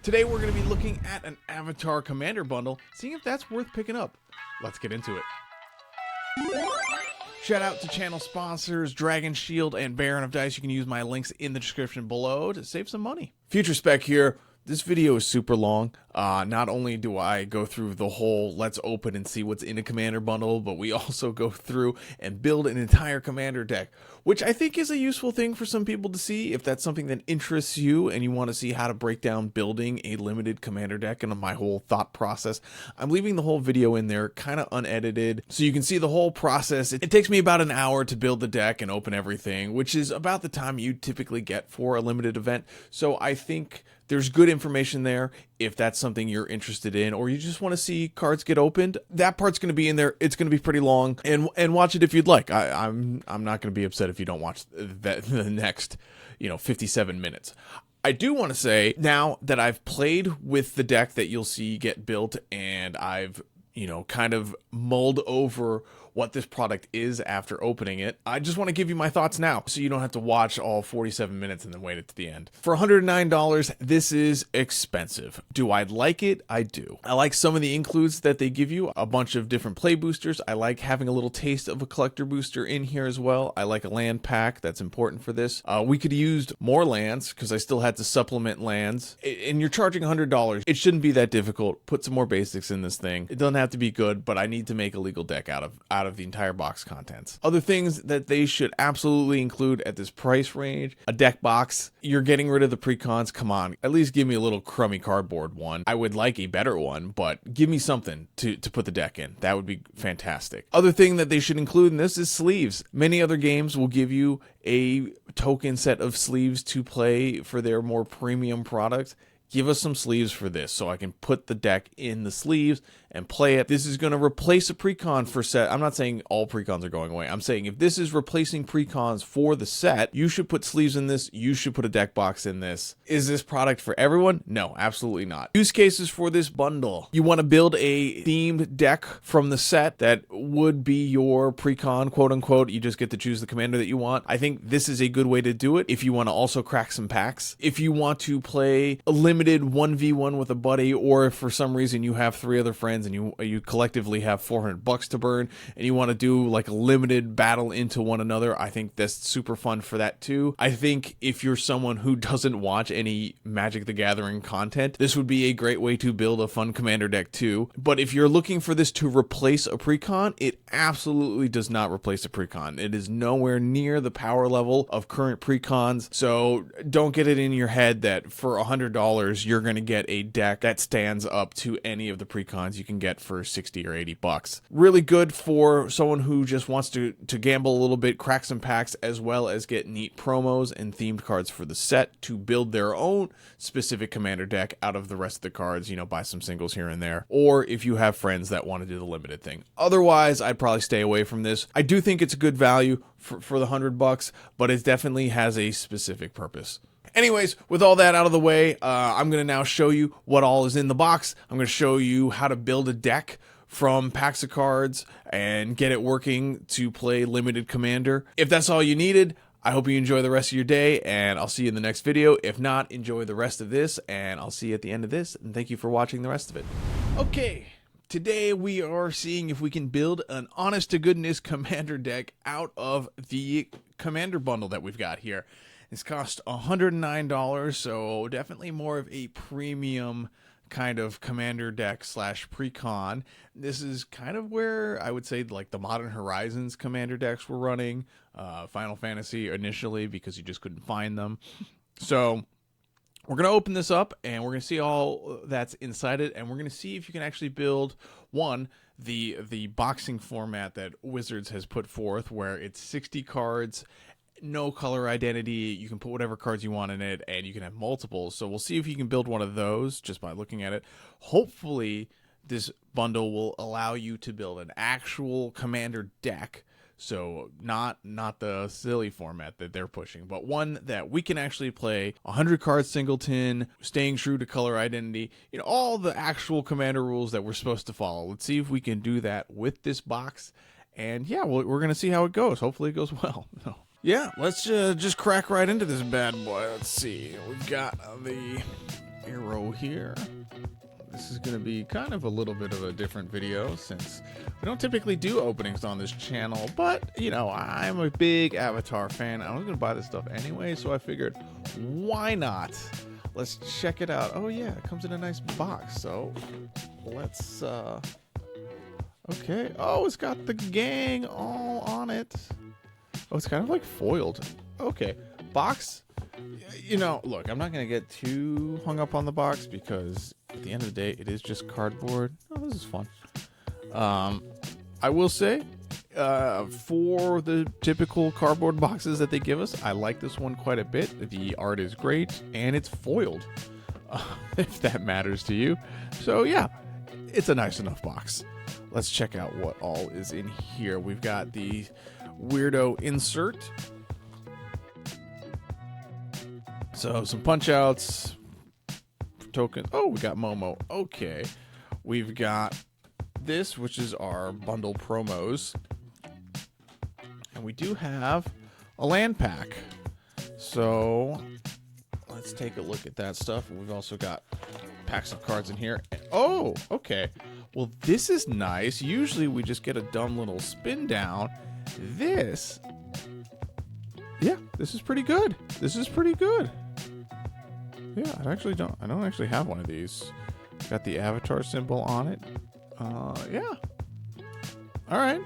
Today we're going to be looking at an Avatar Commander bundle, seeing if that's worth picking up. Let's get into it. Shout out to channel sponsors Dragon Shield and Baron of Dice. You can use my links in the description below to save some money. Future Spec here. This video is super long. Not only do I go through the whole let's open and see what's in a commander bundle, but we also go through and build an entire commander deck, which I think is a useful thing for some people to see if that's something that interests you and you want to see how to break down building a limited commander deck and my whole thought process. I'm leaving the whole video in there kind of unedited so you can see the whole process. It takes me about an hour to build the deck and open everything, which is about the time you typically get for a limited event. So I think there's good information there if that's something you're interested in, or you just want to see cards get opened. That part's going to be in there. It's going to be pretty long, and watch it if you'd like. I'm not going to be upset if you don't watch the next 57 minutes. I do want to say, now that I've played with the deck that you'll see get built, and I've kind of mulled over what this product is after opening it, I just want to give you my thoughts now so you don't have to watch all 47 minutes and then wait it to the end. For $109, this is expensive. Do I like it? I do. I like some of the includes that they give you, a bunch of different play boosters. I like having a little taste of a collector booster in here as well. I like a land pack. That's important for this. We could have used more lands because I still had to supplement lands. And you're charging $100. It shouldn't be that difficult. Put some more basics in this thing. It doesn't have to be good, but I need to make a legal deck out of the entire box contents. Other things that they should absolutely include at this price range: a deck box. You're getting rid of the precons. Come on, at least give me a little crummy cardboard one. I would like a better one, but give me something to put the deck in. That would be fantastic. Other thing that they should include in this is sleeves. Many other games will give you a token set of sleeves to play for their more premium products. Give us some sleeves for this so I can put the deck in the sleeves and play it. This is going to replace a precon for set. I'm not saying all precons are going away. I'm saying if this is replacing precons for the set, you should put sleeves in this. You should put a deck box in this. Is this product for everyone? No, absolutely not. Use cases for this bundle. You want to build a themed deck from the set that would be your precon, quote unquote. You just get to choose the commander that you want. I think this is a good way to do it if you want to also crack some packs. If you want to play a limited 1v1 with a buddy, or if for some reason you have 3 other friends and you collectively have $400 to burn and you want to do like a limited battle into one another, I think that's super fun for that too. I think if you're someone who doesn't watch any Magic the Gathering content, this would be a great way to build a fun commander deck too. But if you're looking for this to replace a precon, it absolutely does not replace a precon. It is nowhere near the power level of current precons, so don't get it in your head that for $100 you're going to get a deck that stands up to any of the precons you can get for 60 or 80 bucks. Really good for someone who just wants to gamble a little bit, crack some packs, as well as get neat promos and themed cards for the set to build their own specific commander deck out of the rest of the cards, buy some singles here and there, or if you have friends that want to do the limited thing. Otherwise, I'd probably stay away from this. I do think it's a good value for the $100, but it definitely has a specific purpose. Anyways, with all that out of the way, I'm going to now show you what all is in the box. I'm going to show you how to build a deck from packs of cards and get it working to play limited commander. If that's all you needed, I hope you enjoy the rest of your day, and I'll see you in the next video. If not, enjoy the rest of this, and I'll see you at the end of this, and thank you for watching the rest of it. Okay, today we are seeing if we can build an honest-to-goodness commander deck out of the commander bundle that we've got here. It's cost $109, so definitely more of a premium kind of commander deck slash precon. This is kind of where I would say like the Modern Horizons commander decks were running, Final Fantasy initially, because you just couldn't find them. So we're going to open this up and we're going to see all that's inside it, and we're going to see if you can actually build the boxing format that Wizards has put forth, where it's 60 cards, no color identity. You can put whatever cards you want in it, and you can have multiples. So we'll see if you can build one of those just by looking at it. Hopefully this bundle will allow you to build an actual commander deck, so not the silly format that they're pushing, but one that we can actually play 100 card singleton, staying true to color identity, all the actual commander rules that we're supposed to follow. Let's see if we can do that with this box, and yeah, we're going to see how it goes. Hopefully it goes well. Yeah, let's just crack right into this bad boy. Let's see. We've got the arrow here. This is going to be kind of a little bit of a different video since we don't typically do openings on this channel, but you know, I'm a big Avatar fan. I was going to buy this stuff anyway, so I figured why not? Let's check it out. Oh yeah, it comes in a nice box. So let's okay. Oh, it's got the gang all on it. Oh, it's kind of like foiled. Okay. Box. You know, look, I'm not going to get too hung up on the box because at the end of the day, it is just cardboard. Oh, this is fun. I will say, for the typical cardboard boxes that they give us, I like this one quite a bit. The art is great, and it's foiled, if that matters to you. So, yeah, it's a nice enough box. Let's check out what all is in here. We've got the weirdo insert. So some punch outs, tokens. Oh, we got Momo. Okay. We've got this, which is our bundle promos. And we do have a land pack. So let's take a look at that stuff. We've also got packs of cards in here. Oh, okay. Well, this is nice. Usually we just get a dumb little spin down. This, yeah, this is pretty good. This is pretty good. Yeah, I don't actually have one of these. Got the Avatar symbol on it. Yeah. All right.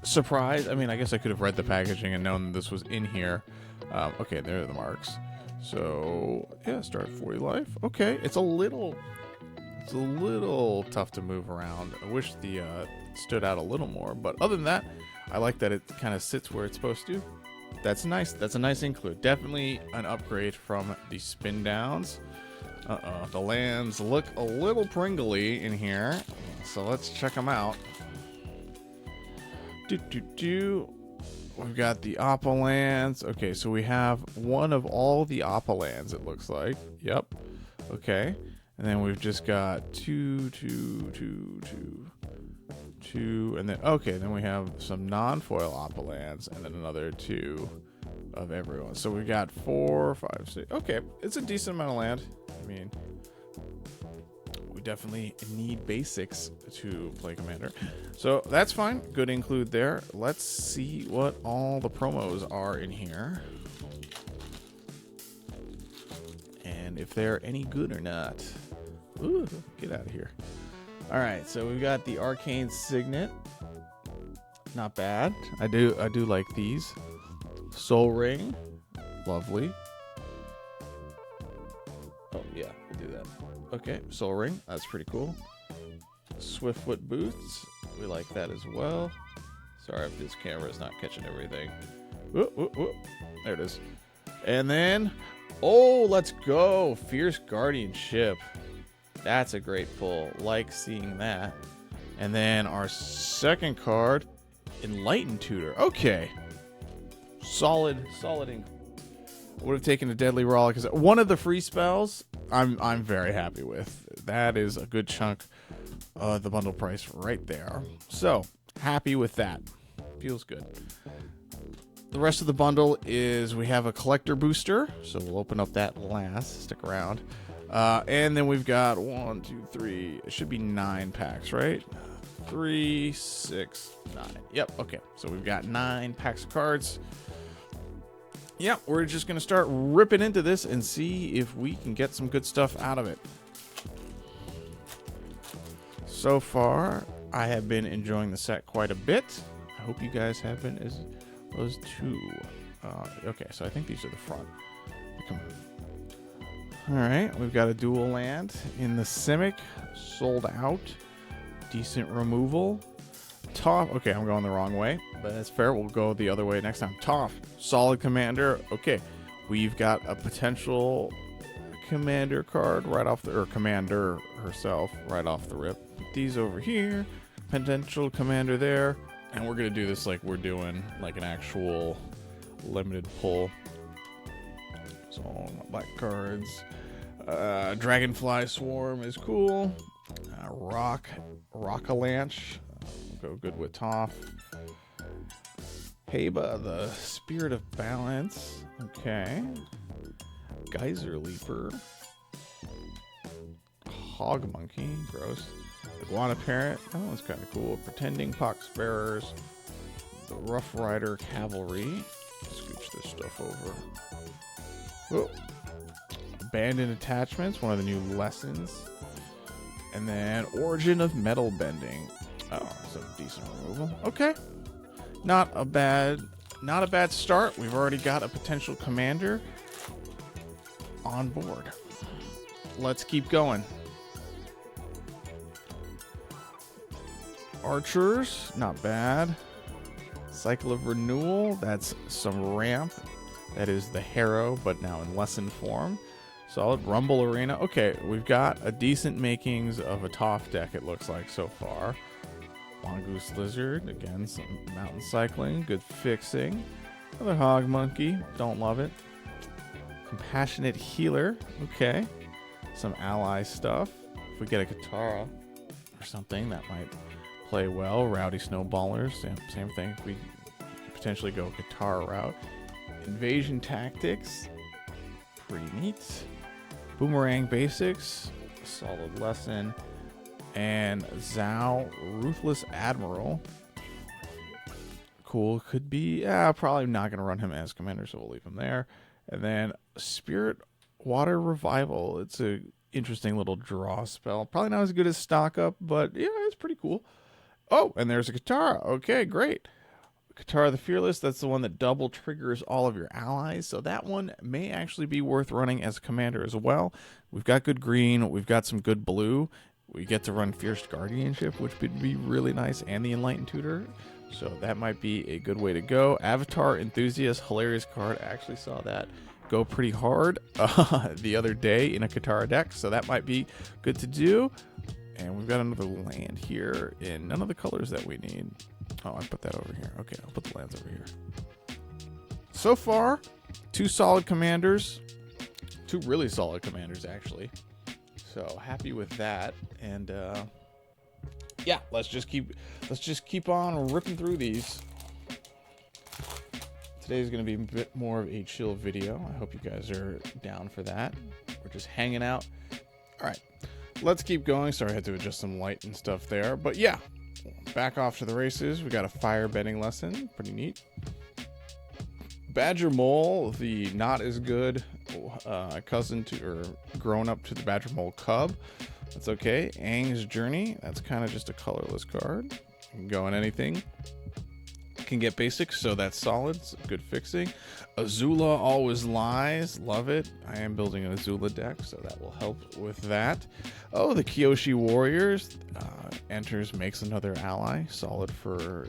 Surprise. I mean, I guess I could have read the packaging and known this was in here. Okay, there are the marks. So, yeah, start 40 life. Okay, it's a little tough to move around. I wish the stood out a little more, but other than that, I like that it kind of sits where it's supposed to. That's nice. That's a nice include. Definitely an upgrade from the spin downs. The lands look a little pringly in here, so let's check them out. We've got the Appa lands. Okay, so we have one of all the Appa lands, it looks like. Yep. Okay. And then we've just got two, and then okay, then we have some non-foil Appa lands, and then another 2 of everyone. So we've got 4, 5, 6. Okay, it's a decent amount of land. I mean, we definitely need basics to play Commander, so that's fine. Good include there. Let's see what all the promos are in here, and if they're any good or not. Ooh, get out of here. All right, so we've got the Arcane Signet. Not bad. I do like these. Soul Ring, lovely. Oh yeah, we'll do that. Okay, Soul Ring, that's pretty cool. Swiftfoot Boots, we like that as well. Sorry if this camera is not catching everything. Whoop, whoop, whoop. There it is. And then, oh, let's go. Fierce Guardianship. That's a great pull. Like seeing that. And then our second card, Enlightened Tutor. Okay. Solid ink. Would have taken a Deadly Raw because one of the free spells I'm very happy with. That is a good chunk of the bundle price right there. So, happy with that. Feels good. The rest of the bundle is we have a collector booster, so we'll open up that last. Stick around. And then we've got 1, 2, 3. It should be 9 packs, right? 3, 6, 9. Yep. Okay. So we've got 9 packs of cards. Yep. We're just gonna start ripping into this and see if we can get some good stuff out of it. So far, I have been enjoying the set quite a bit. I hope you guys have been as well as too. Okay. So I think these are the front. Come on. All right, we've got a dual land in the Simic, sold out, decent removal. Toph, okay, I'm going the wrong way, but that's fair. We'll go the other way next time. Toph, solid commander. Okay, we've got a potential commander card right off the, or commander herself right off the rip. Put these over here, potential commander there, and we're gonna do this like we're doing like an actual limited pull. So black cards. Dragonfly Swarm is cool. Rockalanche. Go good with Toph. Heba, the Spirit of Balance. Okay. Geyser Leaper. hog monkey, gross. Iguana parrot, that one's kind of cool. Pretending pox bearers. The Rough Rider cavalry. Scooch this stuff over. Whoa. Abandoned attachments, one of the new lessons. And then origin of metal bending. Oh, that's a decent removal. Okay. Not a bad start. We've already got a potential commander on board. Let's keep going. Archers, not bad. Cycle of renewal, that's some ramp. That is the Harrow, but now in lesson form. Solid Rumble Arena. Okay, we've got a decent makings of a Toph deck, it looks like so far. Mongoose Lizard, again, some mountain cycling, good fixing. Another Hog Monkey, don't love it. Compassionate Healer, okay. Some ally stuff. If we get a Katara or something, that might play well. Rowdy Snowballers, same thing. If we potentially go Katara route. Invasion Tactics, pretty neat. Boomerang Basics, a solid lesson. And Zhao, Ruthless Admiral. Cool, could be, probably not going to run him as commander, so we'll leave him there. And then Spirit Water Revival. It's a interesting little draw spell. Probably not as good as Stock Up, but yeah, it's pretty cool. Oh, and there's a Katara. Okay, great. Katara the Fearless, that's the one that double triggers all of your allies. So that one may actually be worth running as a commander as well. We've got good green. We've got some good blue. We get to run Fierce Guardianship, which would be really nice, and the Enlightened Tutor. So that might be a good way to go. Avatar Enthusiast, hilarious card. I actually saw that go pretty hard the other day in a Katara deck. So that might be good to do. And we've got another land here in none of the colors that we need. Oh, I put that over here. Okay, I'll put the lands over here. So far, two solid commanders. Two really solid commanders, actually. So happy with that. And yeah, let's just keep on ripping through these. Today's going to be a bit more of a chill video. I hope you guys are down for that. We're just hanging out. All right, let's keep going. Sorry, I had to adjust some light and stuff there. But yeah, back off to the races. We got a fire bending lesson. Pretty neat. Badger Mole, the not as good cousin to, or grown up to the Badger Mole Cub. That's okay. Aang's Journey, that's kind of just a colorless card. You can go on anything. Can get basics, so that's solid. It's good fixing. Azula Always Lies, love it. I am building an Azula deck, so that will help with that. Oh, the Kyoshi Warriors enters, makes another ally, solid for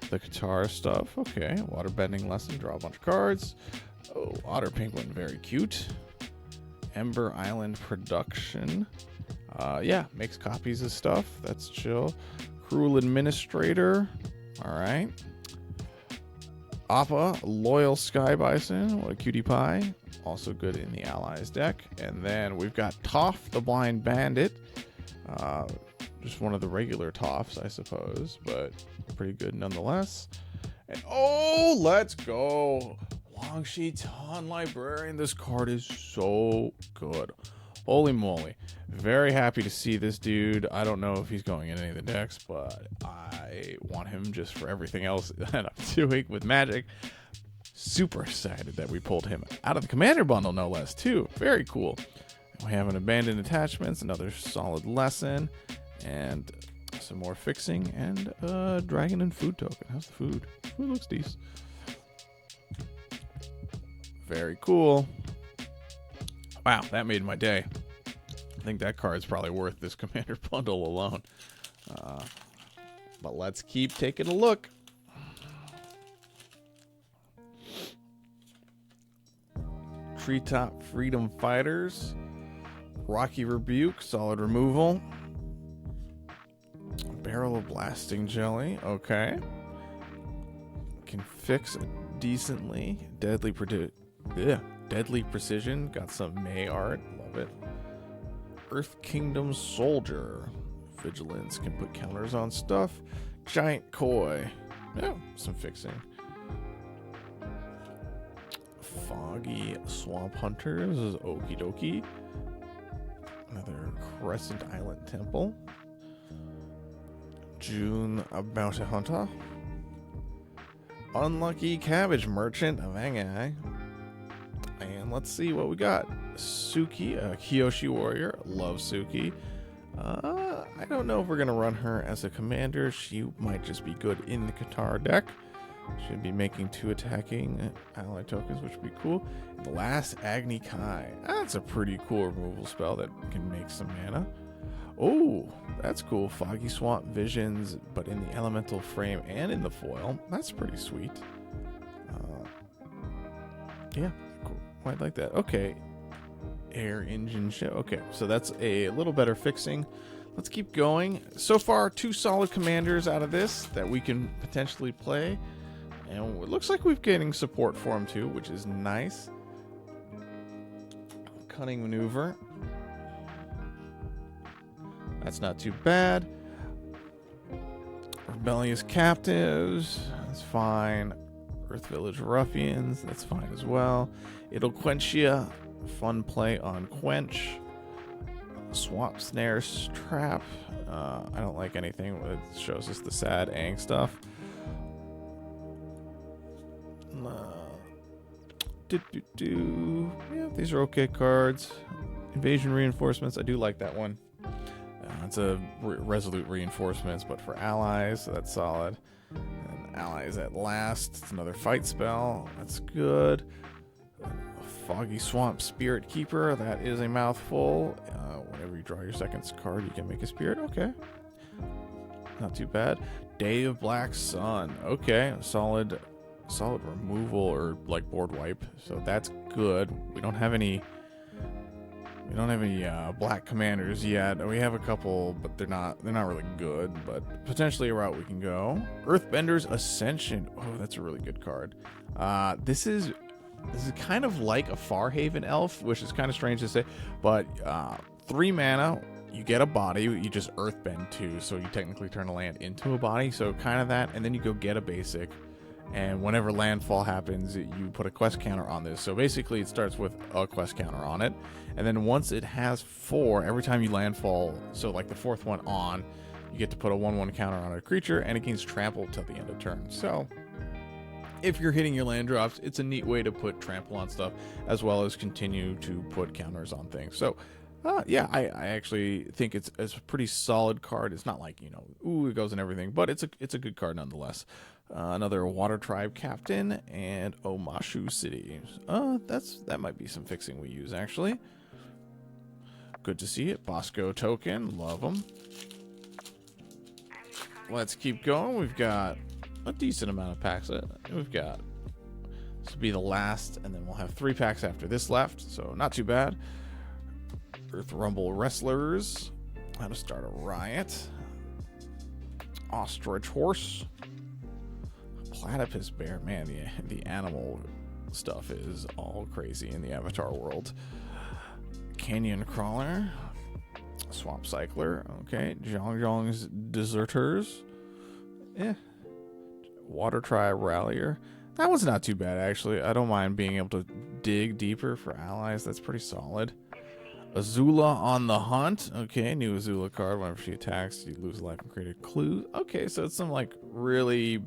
the Katara stuff. Okay, water bending lesson, draw a bunch of cards. Oh, Otter Penguin, very cute. Ember Island Production. Yeah, makes copies of stuff. That's chill. Cruel Administrator. All right. Appa, Loyal Sky Bison. What a cutie pie. Also good in the Allies deck. And then we've got Toph, the Blind Bandit. Just one of the regular Tophs, I suppose, but pretty good nonetheless. And oh, let's go. Longshi Tan Librarian. This card is so good. Holy moly. Very happy to see this dude. I don't know if he's going in any of the decks, but I want him just for everything else that I'm doing with Magic. Super excited that we pulled him out of the Commander Bundle, no less, too. Very cool. We have an Abandoned Attachments, another solid lesson, and some more fixing, and Dragon and Food Token. How's the food? Food looks decent. Very cool. Wow, that made my day. I think that card's probably worth this Commander Bundle alone. But let's keep taking a look. Treetop Freedom Fighters. Rocky Rebuke, solid removal. Barrel of Blasting Jelly, okay. Can fix decently. Deadly Precision, got some May art, love it. Earth Kingdom Soldier. Vigilance, can put counters on stuff. Giant Koi, yeah, some fixing. Foggy Swamp Hunters, okie dokie. Another Crescent Island Temple. June Bounty Hunter. Unlucky Cabbage Merchant of Angai. And let's see what we got. Suki, Kyoshi Warrior. Love Suki. I don't know if we're going to run her as a commander. She might just be good in the Qatar deck. Should be making 2 attacking ally tokens, which would be cool. And the last, Agni Kai. That's a pretty cool removal spell that can make some mana. Oh, that's cool. Foggy Swamp Visions, but in the elemental frame and in the foil. That's pretty sweet. Yeah, cool. I'd like that. Okay. Air Engine Show. Okay, so that's a little better fixing. Let's keep going. So far, 2 solid commanders out of this that we can potentially play. And it looks like we're getting support for them too, which is nice. Cunning Maneuver. That's not too bad. Rebellious Captives. That's fine. Earth Village Ruffians. That's fine as well. It'll quench ya. Fun play on Quench. Swamp Snare Trap. I don't like anything that shows us the sad Aang stuff. Yeah, these are okay cards. Invasion Reinforcements. I do like that one. It's a Resolute Reinforcements, but for allies, so that's solid. And allies at last. It's another fight spell. That's good. Foggy Swamp Spirit Keeper. That is a mouthful. Whenever you draw your second card, you can make a spirit. Okay. Not too bad. Day of Black Sun. Okay. Solid removal or like board wipe. So that's good. We don't have any black commanders yet. We have a couple, but they're not really good, but potentially a route we can go. Earthbender's Ascension. Oh, that's a really good card. This is kind of like a Farhaven elf, which is kind of strange to say, but 3 mana, you get a body, you just earthbend 2, so you technically turn a land into a body, so kind of that, and then you go get a basic, and whenever landfall happens, you put a quest counter on this. So basically it starts with a quest counter on it, and then once it has 4, every time you landfall, so like the 4th one on, you get to put a 1/1 counter on a creature, and it gains trample till the end of turn. So if you're hitting your land drops, it's a neat way to put trample on stuff, as well as continue to put counters on things. So yeah, I actually think it's a pretty solid card. It's not like, ooh, it goes in everything, but it's a good card nonetheless. Another Water Tribe Captain and Omashu City. That might be some fixing we use, actually. Good to see it. Bosco Token, love them. Let's keep going. We've got a decent amount of packs. We've got, this will be the last, and then we'll have 3 packs after this left, so not too bad. Earth Rumble Wrestlers. How to Start a Riot. Ostrich Horse. Platypus Bear. Man, the animal stuff is all crazy in the Avatar world. Canyon Crawler. Swamp Cycler. Okay. Zhongzhong's Deserters. Water Tribe Rallier. That was not too bad, actually. I don't mind being able to dig deeper for allies. That's pretty solid. Azula on the Hunt. Okay, new Azula card. Whenever she attacks, you lose life and create a clue. Okay, so it's some like really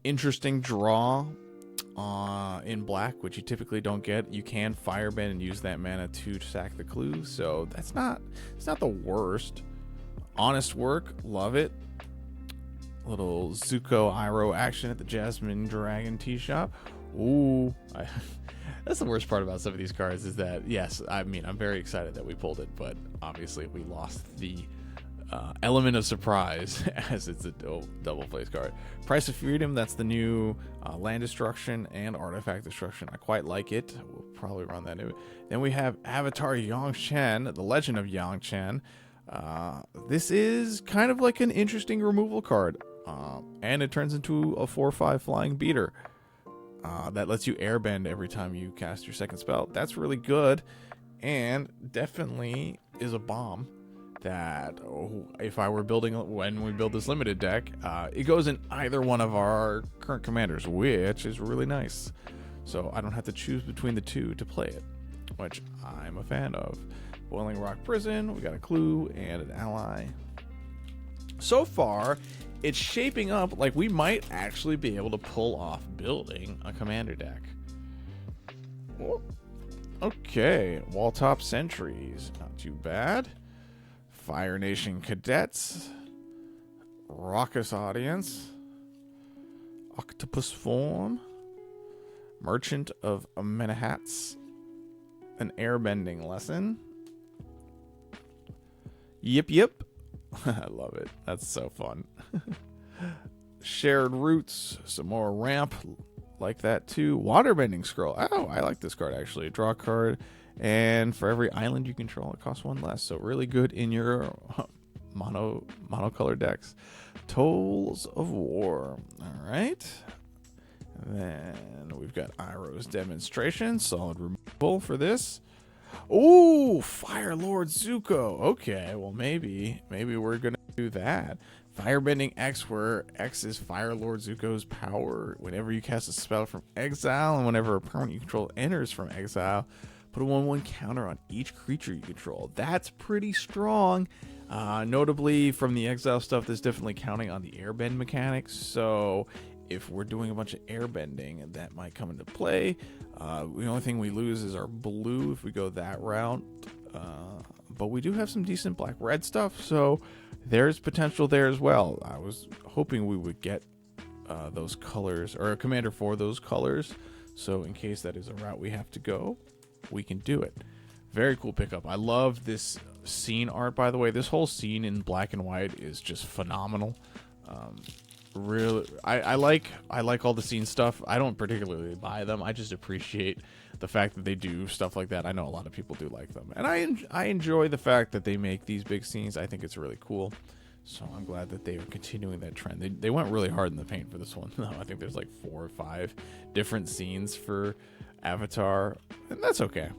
interesting draw in black, which you typically don't get. You can firebend and use that mana to sack the clue, so it's not the worst. Honest work, love it. Little Zuko Iroh action at the Jasmine Dragon Tea Shop. Ooh, that's the worst part about some of these cards is that, yes, I mean, I'm very excited that we pulled it, but obviously we lost the element of surprise as it's a double place card. Price of Freedom, that's the new land destruction and artifact destruction. I quite like it. We'll probably run that new. Then we have Avatar Yongchen, the Legend of Yongchen. This is kind of like an interesting removal card. And it turns into a 4/5 flying beater. That lets you airbend every time you cast your second spell. That's really good, and definitely is a bomb that if I were building, when we build this limited deck, it goes in either one of our current commanders, which is really nice. So I don't have to choose between the two to play it, which I'm a fan of. Boiling Rock Prison. We got a clue and an ally. So far, it's shaping up like we might actually be able to pull off building a commander deck. Okay, Walltop Sentries, not too bad. Fire Nation Cadets, Raucous Audience, Octopus Form, Merchant of Amenahats, an Airbending Lesson. Yip. I love it. That's so fun. Shared Roots, some more ramp. Like that too. Waterbending Scroll. Oh, I like this card actually. Draw a card, and for every island you control, it costs one less. So really good in your monocolor decks. Tolls of War. All right. Then we've got Iroh's Demonstration. Solid removal for this. Oh, Fire Lord Zuko. Okay, well maybe we're gonna do that. Firebending X, where X is Fire Lord Zuko's power. Whenever you cast a spell from exile, and whenever a permanent you control enters from exile, put a 1/1 counter on each creature you control. That's pretty strong. Notably, from the exile stuff, that's definitely counting on the airbend mechanics. So if we're doing a bunch of airbending, that might come into play. The only thing we lose is our blue if we go that route. But we do have some decent black-red stuff, so there's potential there as well. I was hoping we would get those colors, or a commander for those colors, so in case that is a route we have to go, we can do it. Very cool pickup. I love this scene art, by the way. This whole scene in black and white is just phenomenal. Really, I like all the scene stuff. I don't particularly buy them. I just appreciate the fact that they do stuff like that. I know a lot of people do like them, and I enjoy the fact that they make these big scenes. I think it's really cool. So I'm glad that they are continuing that trend. They went really hard in the paint for this one. I think there's like 4 or 5 different scenes for Avatar, and that's okay.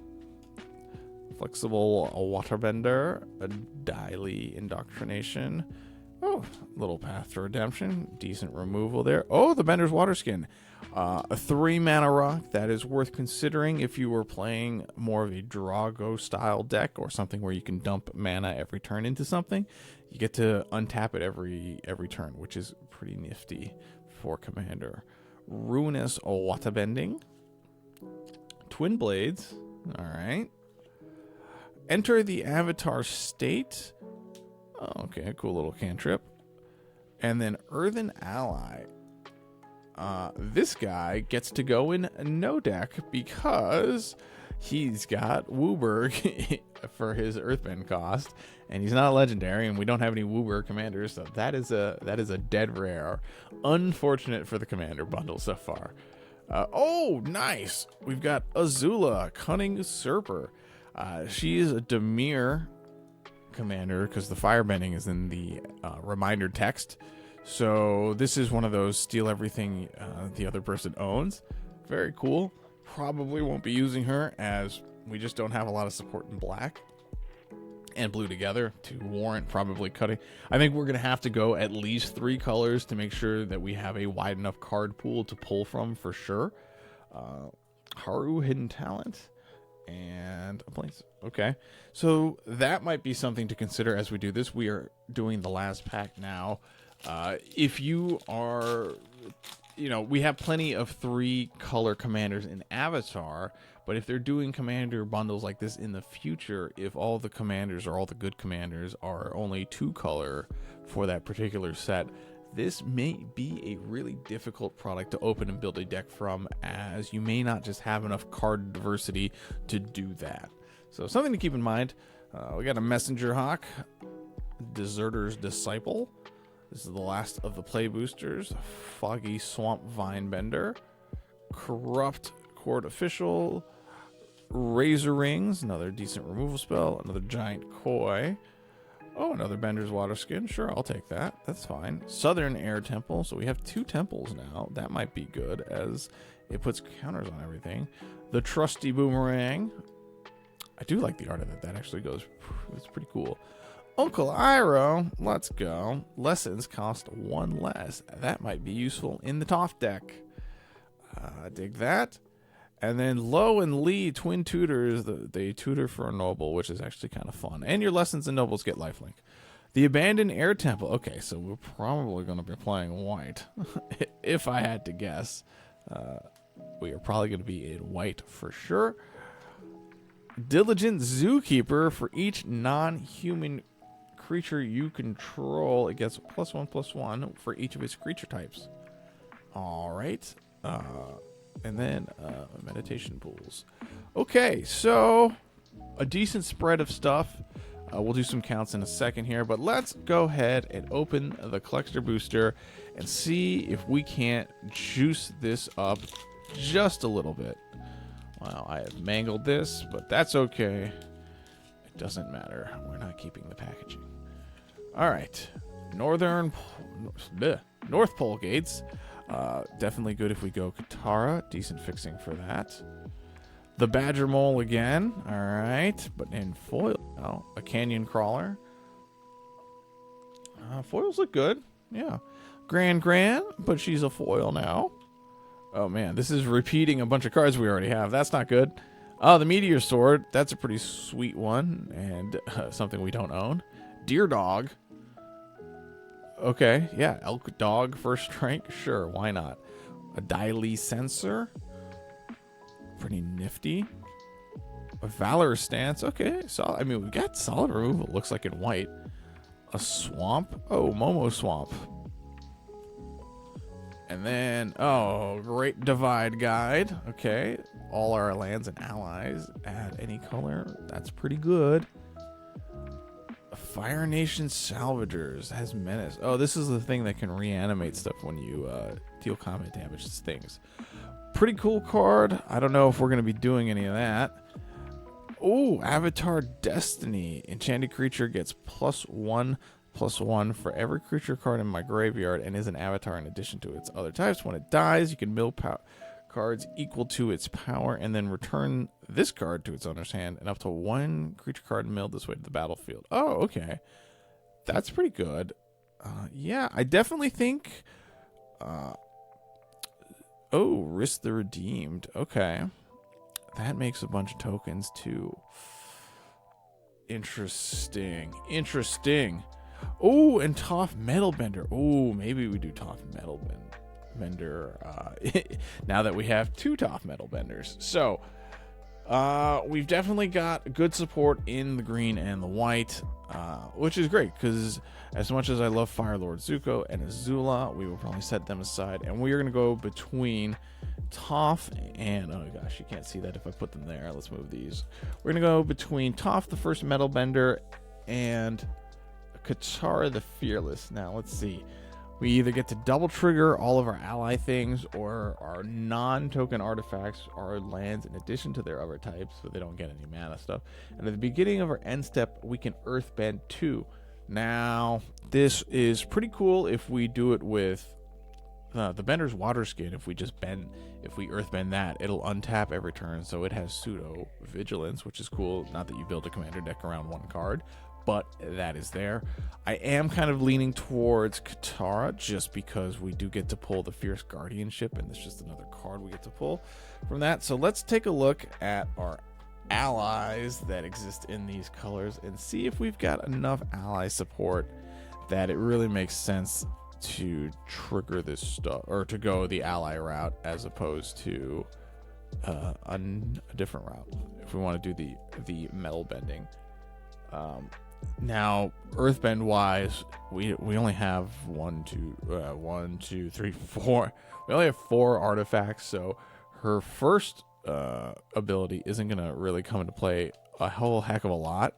Flexible Waterbender, a Daily Indoctrination. Oh, little Path to Redemption. Decent removal there. Oh, the Bender's Waterskin. A 3 mana rock that is worth considering if you were playing more of a Drago style deck, or something where you can dump mana every turn into something. You get to untap it every turn, which is pretty nifty for Commander. Ruinous Waterbending. Twin Blades. All right. Enter the Avatar State. Oh, okay, cool little cantrip. And then Earthen Ally. This guy gets to go in no deck because he's got Wooburg for his Earthbend cost, and he's not a legendary, and we don't have any Wooburg commanders, so that is a dead rare. Unfortunate for the commander bundle so far. Oh, nice. We've got Azula, Cunning Usurper. She is a Dimir commander because the firebending is in the reminder text. So this is one of those steal everything the other person owns. Very cool. Probably won't be using her, as we just don't have a lot of support in black and blue together to warrant probably cutting. I think we're going to have to go at least 3 colors to make sure that we have a wide enough card pool to pull from for sure. Haru, Hidden Talent, and a place. Okay, so that might be something to consider as we do this. We are doing the last pack now. If you are, we have plenty of 3 color commanders in Avatar, but if they're doing commander bundles like this in the future, if all the commanders or all the good commanders are only 2 color for that particular set, this may be a really difficult product to open and build a deck from, as you may not just have enough card diversity to do that. So something to keep in mind. We got a Messenger Hawk, Deserter's Disciple. This is the last of the play boosters. Foggy Swamp Vinebender, Corrupt Court Official, Razor Rings, another decent removal spell, another Giant Koi. Oh, another Bender's Waterskin. Sure, I'll take that. That's fine. Southern Air Temple. So we have 2 temples now. That might be good, as it puts counters on everything. The Trusty Boomerang. I do like the art of it. That actually goes, it's pretty cool. Uncle Iroh, let's go. Lessons cost 1 less. That might be useful in the Toph deck. Dig that. And then Lo and Lee, twin tutors, they tutor for a noble, which is actually kind of fun. And your lessons in nobles get lifelink. The abandoned air temple. Okay, so we're probably going to be playing white, if I had to guess. We are probably going to be in white for sure. Diligent zookeeper. For each non-human creature you control, it gets +1/+1 for each of its creature types. All right. And then meditation pools. Okay, so a decent spread of stuff. We'll do some counts in a second here, but let's go ahead and open the collector booster and see if we can't juice this up just a little bit. Wow, I have mangled this, but that's okay. It doesn't matter. We're not keeping the packaging. All right, North Pole gates. Definitely good if we go Katara. Decent fixing for that. The Badger Mole again. All right. But in foil. Oh, a Canyon Crawler. Foils look good. Yeah. Gran, but she's a foil now. Oh, man. This is repeating a bunch of cards we already have. That's not good. Oh, the Meteor Sword. That's a pretty sweet one. And something we don't own. Deer Dog. Okay, yeah, elk dog first strike, sure, why not? A Daily Sensor, pretty nifty. A Valor Stance, okay, so I mean we've got solid removal, looks like in white. A Swamp, oh, Momo Swamp. And then, oh, Great Divide Guide, okay. All our lands and allies, add any color, that's pretty good. Fire Nation Salvagers has Menace. Oh, this is the thing that can reanimate stuff when you deal combat damage to things. Pretty cool card. I don't know if we're going to be doing any of that. Oh, Avatar Destiny. Enchanted creature gets +1/+1 for every creature card in my graveyard and is an avatar in addition to its other types. When it dies, you can mill cards equal to its power and then return this card to its owner's hand and up to one creature card milled this way to the battlefield. Oh, okay. That's pretty good. Yeah, I definitely think... oh, Risk the Redeemed. Okay. That makes a bunch of tokens, too. Interesting. Oh, and Toph Metalbender. Oh, maybe we do Toph Metalbender. Now that we have 2 Toph Metalbenders. So, we've definitely got good support in the green and the white, which is great, because as much as I love Firelord Zuko and Azula, we will probably set them aside, and we're going to go between Toph and, oh gosh, you can't see that if I put them there. Let's move these. We're going to go between Toph, the first Metalbender, and Katara the Fearless. Now, let's see. We either get to double trigger all of our ally things or our non-token artifacts or lands in addition to their other types, so they don't get any mana stuff. And at the beginning of our end step, we can Earthbend 2. Now, this is pretty cool if we do it with the Bender's Water Skin. If we Earthbend that, it'll untap every turn, so it has pseudo vigilance, which is cool. Not that you build a commander deck around one card, but that is there. I am kind of leaning towards Katara just because we do get to pull the Fierce Guardianship, and it's just another card we get to pull from that. So let's take a look at our allies that exist in these colors and see if we've got enough ally support that it really makes sense to trigger this stuff, or to go the ally route as opposed to a different route if we want to do the metal bending. Now, Earthbend wise, we only have 1, 2, 3, 4. We only have 4 artifacts, so her first ability isn't gonna really come into play a whole heck of a lot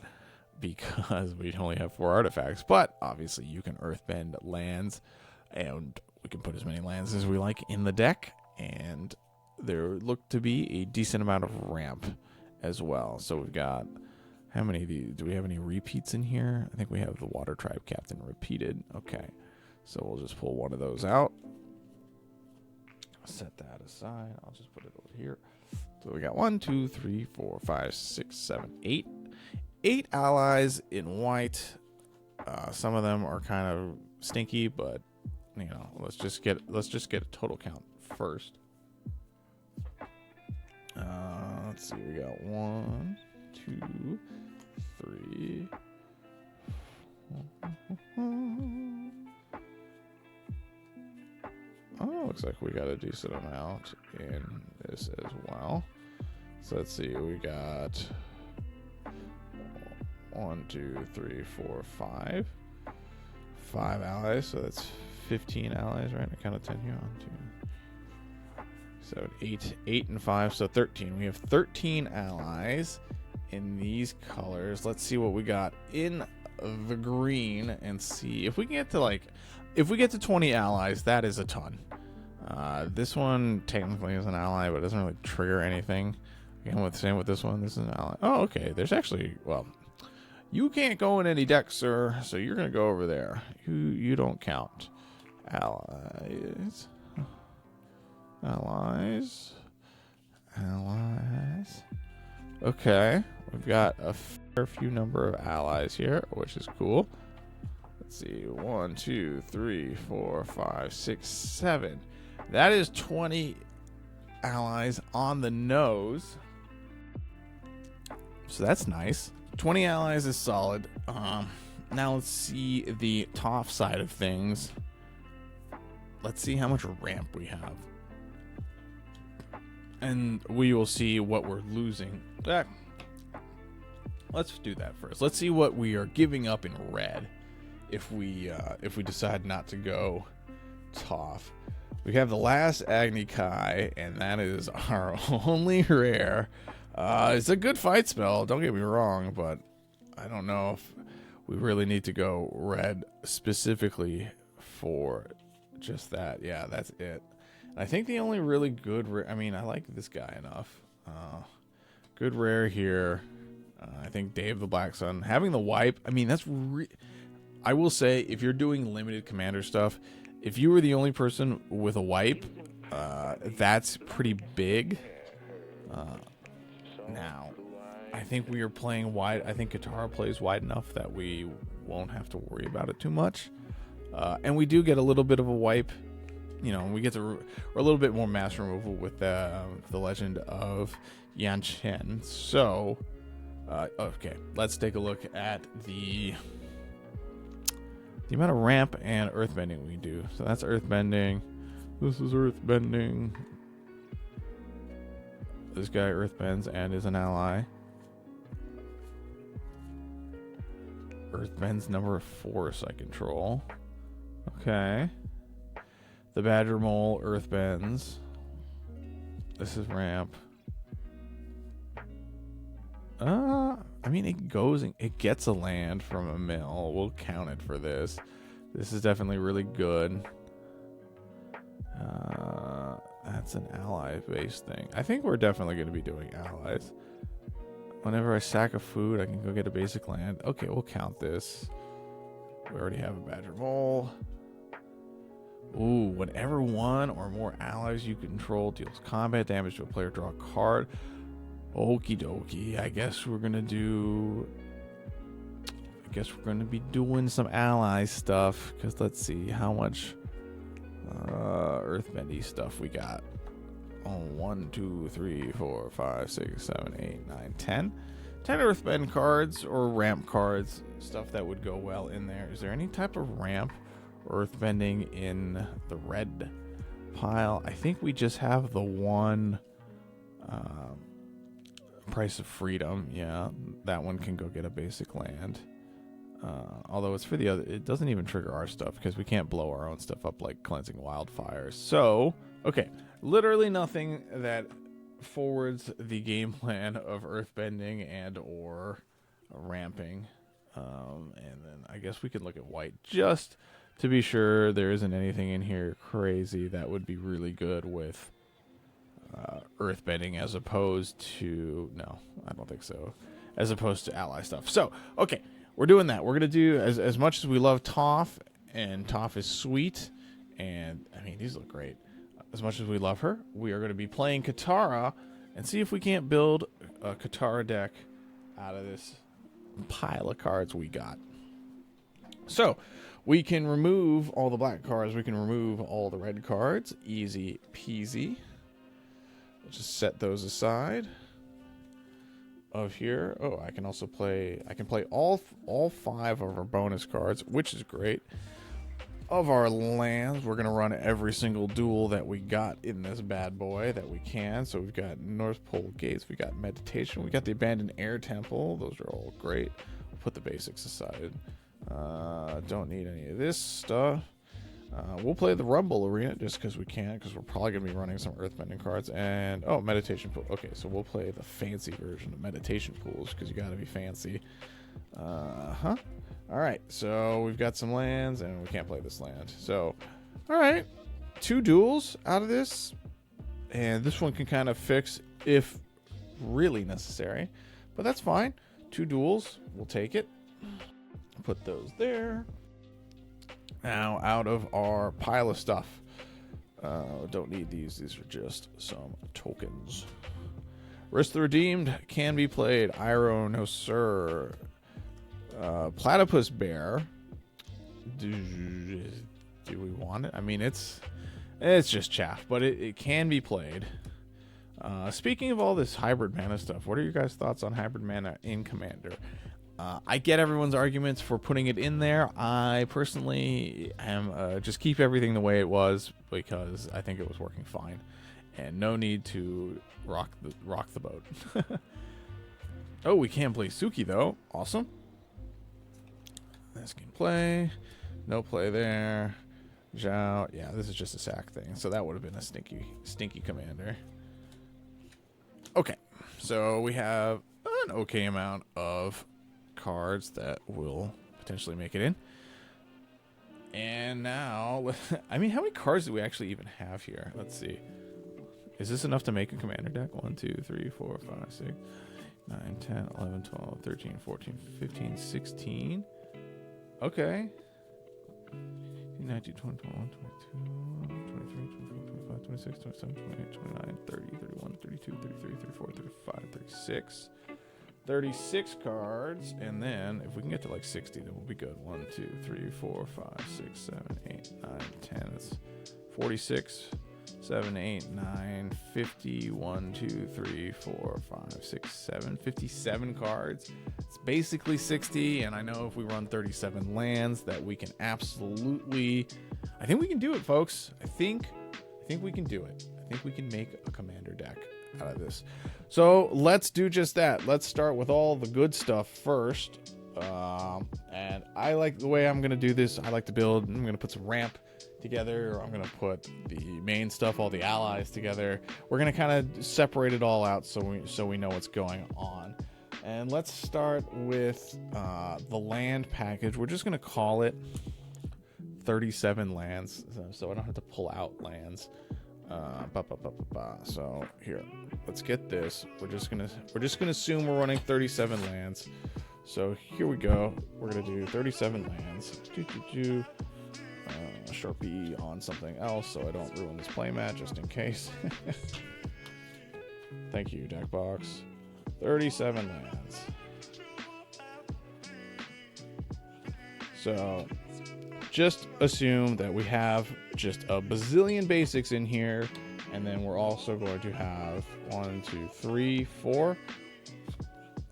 because we only have 4 artifacts. But obviously, you can Earthbend lands, and we can put as many lands as we like in the deck, and there look to be a decent amount of ramp as well. So we've got. How many of these? Do we have any repeats in here? I think we have the Water Tribe Captain repeated. Okay. So we'll just pull one of those out. Set that aside. I'll just put it over here. So we got 1, 2, 3, 4, 5, 6, 7, 8. 8 allies in white. Some of them are kind of stinky, but you know, let's just get a total count first. Let's see. We got 1, 2, 3. Oh, looks like we got a decent amount in this as well. So let's see. We got 1, 2, 3, 4, 5. 5 allies. So that's 15 allies, right? I count 10 here. 1, 2, 7, 8. 8 and 5. So 13. We have 13 allies in these colors. Let's see what we got in the green and see if we can get to if we get to 20 allies. That is a ton. This one technically is an ally, but it doesn't really trigger anything. Again, same with this one. This is an ally. Oh, okay. There's actually, well, you can't go in any deck, sir. So you're gonna go over there. You don't count. Allies. Allies. Allies. Okay. We've got a fair few number of allies here, which is cool. Let's see. 1, 2, 3, 4, 5, 6, 7. That is 20 allies on the nose. So that's nice. 20 allies is solid. Now let's see the top side of things. Let's see how much ramp we have. And we will see what we're losing. Let's do that first. Let's see what we are giving up in red if we decide not to go Toph. We have the last Agni Kai, and that is our only rare. It's a good fight spell, don't get me wrong, but I don't know if we really need to go red specifically for just that. Yeah, that's it. And I think the only really good rare, I mean, I like this guy enough. Good rare here. I think Dave the Black Sun. Having the wipe, I mean, that's I will say, if you're doing limited commander stuff, if you were the only person with a wipe, that's pretty big. Now, I think we are playing wide. I think Katara plays wide enough that we won't have to worry about it too much. And we do get a little bit of a wipe. You know, we get to or a little bit more mass removal with the Legend of Yan Chen. So, okay, let's take a look at the amount of ramp and earthbending we do. So that's earthbending. This is earthbending. This guy earthbends and is an ally. Earthbends number of force I control. Okay. The Badger Mole earthbends. This is ramp. I mean, it gets a land from a mill. We'll count it for this. This is definitely really good. That's an ally-based thing. I think we're definitely going to be doing allies. Whenever I sack a food, I can go get a basic land. Okay, we'll count this. We already have a Badger Mole. Ooh, whenever one or more allies you control deals combat damage to a player, draw a card. Okie dokie. I guess we're gonna be doing some ally stuff. Because let's see how much earthbendy stuff we got. Oh, 1, 2, 3, 4, 5, 6, 7, 8, 9, 10. 10 earthbend cards or ramp cards. Stuff that would go well in there. Is there any type of ramp or earthbending in the red pile? I think we just have the one Price of Freedom. Yeah, that one can go get a basic land. Although it's for the other, it doesn't even trigger our stuff because we can't blow our own stuff up like Cleansing Wildfires. So, okay, literally nothing that forwards the game plan of earthbending and or ramping. And then I guess we could look at white just to be sure there isn't anything in here crazy that would be really good with earthbending as opposed to, no, I don't think so, as opposed to ally stuff. So, okay, we're doing that. We're going to do, as much as we love Toph, and Toph is sweet, and, I mean, these look great. As much as we love her, we are going to be playing Katara and see if we can't build a Katara deck out of this pile of cards we got. So, we can remove all the black cards. We can remove all the red cards. Easy peasy. We'll just set those aside. Of here. Oh, I can also play. I can play all 5 of our bonus cards, which is great. Of our lands, we're gonna run every single duel that we got in this bad boy that we can. So we've got North Pole Gates, we got Meditation, we got the Abandoned Air Temple. Those are all great. We'll put the basics aside. Don't need any of this stuff. We'll play the Rumble Arena just because we can, because we're probably going to be running some Earthbending cards. And, oh, Meditation Pool. Okay, so we'll play the fancy version of Meditation Pools because you got to be fancy. All right, so we've got some lands, and we can't play this land. So, all right, 2 duels out of this. And this one can kind of fix if really necessary. But that's fine. 2 duels, we'll take it. Put those there. Now, out of our pile of stuff. Don't need these. These are just some tokens. Risk the Redeemed can be played. Iroh, no sir. Platypus Bear. Do we want it? I mean, it's just chaff, but it can be played. Speaking of all this hybrid mana stuff, what are your guys' thoughts on hybrid mana in Commander? I get everyone's arguments for putting it in there. I personally am just keep everything the way it was because I think it was working fine, and no need to rock the boat. Oh, we can play Suki though. Awesome. This can play. No play there. Zhao. Yeah, this is just a sack thing, so that would have been a stinky commander. Okay, so we have an okay amount of cards that will potentially make it in. And now, I mean, how many cards do we actually even have here? Let's see. Is this enough to make a commander deck? 1, 2, 3, 4, 5, 6, 9, 10, 11, 12, 13, 14, 15, 16. Okay. 19, 20, 21, 22, 23, 24, 25, 26, 27, 28, 29, 30, 31, 32, 33, 34, 35, 36. 36 cards, and then if we can get to like 60, then we'll be good. 1, 2, 3, 4, 5, 6, 7, 8, 9, 10. That's 46, 7, 8, 9, 50, 1, 2, 3, 4, 5, 6, 7, 57 cards. It's basically 60, and I know if we run 37 lands that we can absolutely, I think we can do it, folks. I think we can do it. I think we can make a commander deck out of this. So let's do just that. Let's start with all the good stuff first. And I like the way I'm going to do this. I like to build. I'm going to put some ramp together. I'm going to put the main stuff, all the allies together. We're going to kind of separate it all out so we know what's going on. And let's start with the land package. We're just going to call it 37 lands, so I don't have to pull out lands. So here, let's get this. We're just gonna assume we're running 37 lands. So here we go. We're gonna do 37 lands. Sharpie on something else so I don't ruin this playmat just in case. Thank you, deck box. 37 lands. So just assume that we have just a bazillion basics in here, and then we're also going to have 1, 2, 3, 4.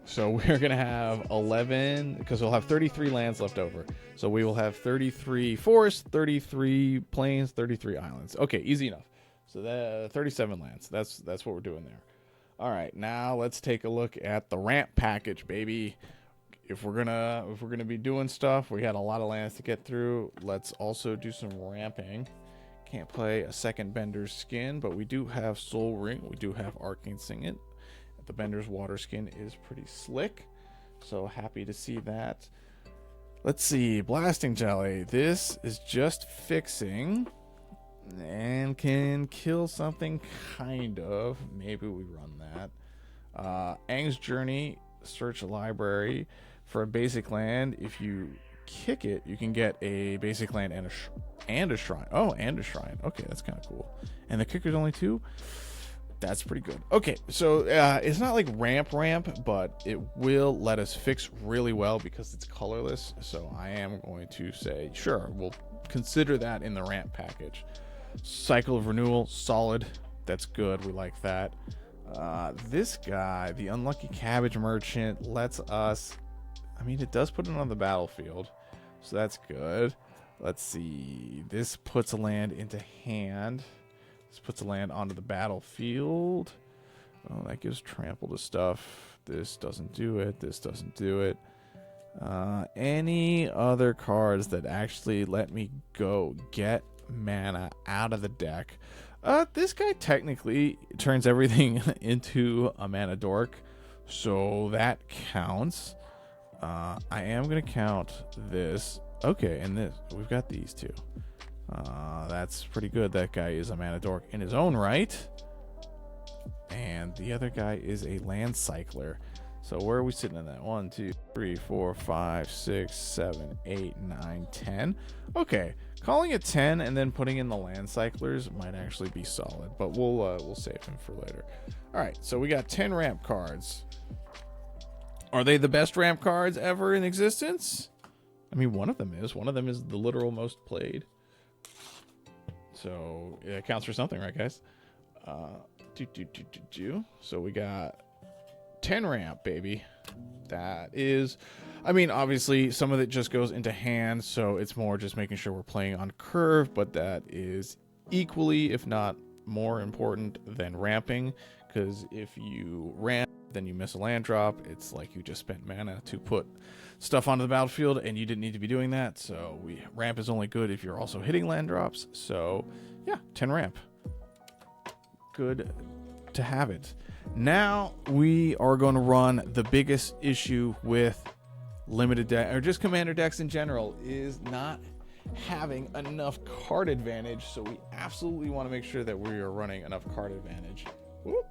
So we're going to have 11, because we'll have 33 lands left over. So we will have 33 forests, 33 plains, 33 islands. Okay, easy enough. So that 37 lands. That's what we're doing there. All right, now let's take a look at the ramp package, baby. If we're gonna be doing stuff, we had a lot of lands to get through. Let's also do some ramping. Can't play a second Bender's Skin, but we do have Soul Ring. We do have Arcane Singing. The Bender's Water Skin is pretty slick, so happy to see that. Let's see, Blasting Jelly. This is just fixing and can kill something, kind of. Maybe we run that. Aang's Journey. Search a library for a basic land. If you kick it, you can get a basic land and a shrine. Oh, and a shrine. Okay, that's kind of cool. And the kicker's only 2. That's pretty good. Okay, so it's not like ramp, but it will let us fix really well because it's colorless. So I am going to say, sure, we'll consider that in the ramp package. Cycle of Renewal, solid. That's good. We like that. This guy, the Unlucky Cabbage Merchant, lets us... I mean, it does put it on the battlefield, so that's good. Let's see. This puts a land into hand. This puts a land onto the battlefield. Oh, that gives trample to stuff. This doesn't do it. This doesn't do it. Any other cards that actually let me go get mana out of the deck? This guy technically turns everything into a mana dork, so that counts. I am going to count this. Okay, and this. We've got these two. That's pretty good. That guy is a mana dork in his own right. And the other guy is a land cycler. So where are we sitting in that? 1, 2, 3, 4, 5, 6, 7, 8, 9, 10. Okay, calling it 10 and then putting in the land cyclers might actually be solid, but we'll save him for later. All right, so we got 10 ramp cards. Are they the best ramp cards ever in existence? I mean, one of them is. One of them is the literal most played. So it counts for something, right, guys? So we got 10 ramp, baby. That is, I mean, obviously some of it just goes into hand, so it's more just making sure we're playing on curve, but that is equally, if not more important than ramping, because if you ramp, then you miss a land drop. It's like you just spent mana to put stuff onto the battlefield, and you didn't need to be doing that, so ramp is only good if you're also hitting land drops. So yeah, 10 ramp. Good to have it. Now we are going to run the biggest issue with limited deck, or just commander decks in general, is not having enough card advantage. So we absolutely want to make sure that we are running enough card advantage. Whoop.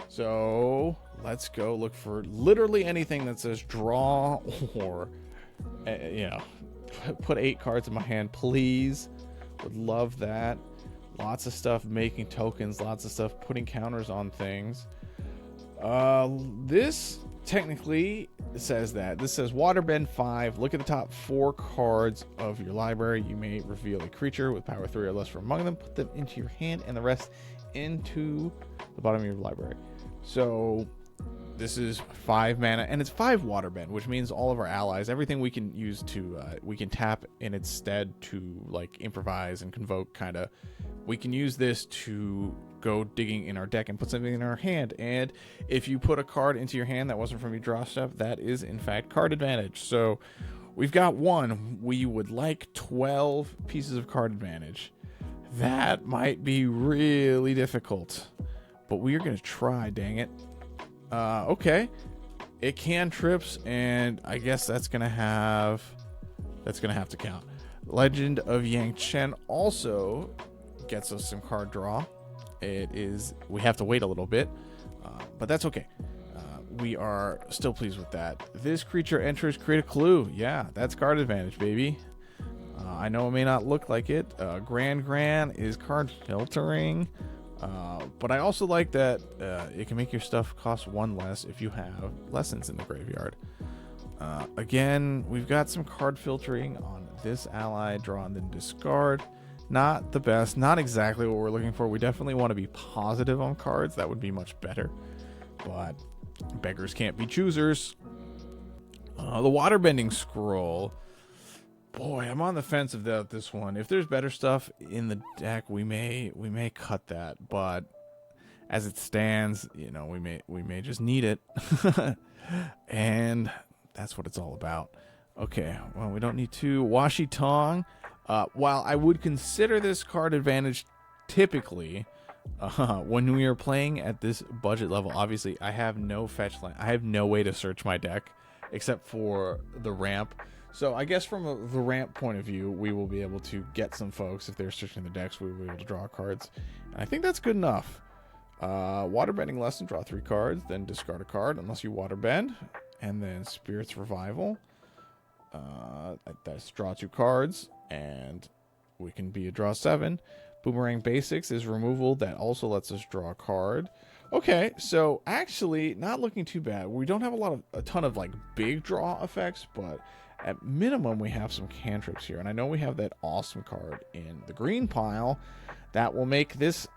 So let's go look for literally anything that says draw or, put 8 cards in my hand, please. Would love that. Lots of stuff making tokens, lots of stuff putting counters on things. This technically says that. This says Waterbend 5. Look at the top 4 cards of your library. You may reveal a creature with power 3 or less from among them. Put them into your hand and the rest into the bottom of your library. So this is 5 mana, and it's 5 Waterbend, which means all of our allies, everything we can use to, we can tap in its stead to like improvise and convoke kind of. We can use this to go digging in our deck and put something in our hand. And if you put a card into your hand that wasn't from your draw step, that is in fact card advantage. So we've got 1. We would like 12 pieces of card advantage. That might be really difficult, but we are going to try, dang it. Okay. It cantrips, and I guess that's going to have to count. Legend of Yang Chen also gets us some card draw. We have to wait a little bit, but that's okay. We are still pleased with that. This creature enters, create a clue. Yeah, that's card advantage, baby. I know it may not look like it. Gran is card filtering, but I also like that it can make your stuff cost 1 less if you have lessons in the graveyard. Again, we've got some card filtering on this ally. Draw and then discard. Not the best, not exactly what we're looking for. We definitely want to be positive on cards. That would be much better, but beggars can't be choosers. The Waterbending Scroll. Boy, I'm on the fence about this one. If there's better stuff in the deck, we may cut that, but as it stands, we may just need it. And that's what it's all about. Okay, well, we don't need to. Washi Tong. While I would consider this card advantage typically, when we are playing at this budget level, obviously I have no fetch land. I have no way to search my deck except for the ramp. So I guess from the ramp point of view, we will be able to get some folks. If they're searching the decks, we will be able to draw cards. And I think that's good enough. Waterbending Lesson, draw 3 cards, then discard a card unless you waterbend. And then Spirit's Revival. That's draw 2 cards, and we can be a draw 7. Boomerang Basics is removal that also lets us draw a card. Okay, so actually not looking too bad. We don't have a ton of like big draw effects, but at minimum we have some cantrips here. And I know we have that awesome card in the green pile that will make this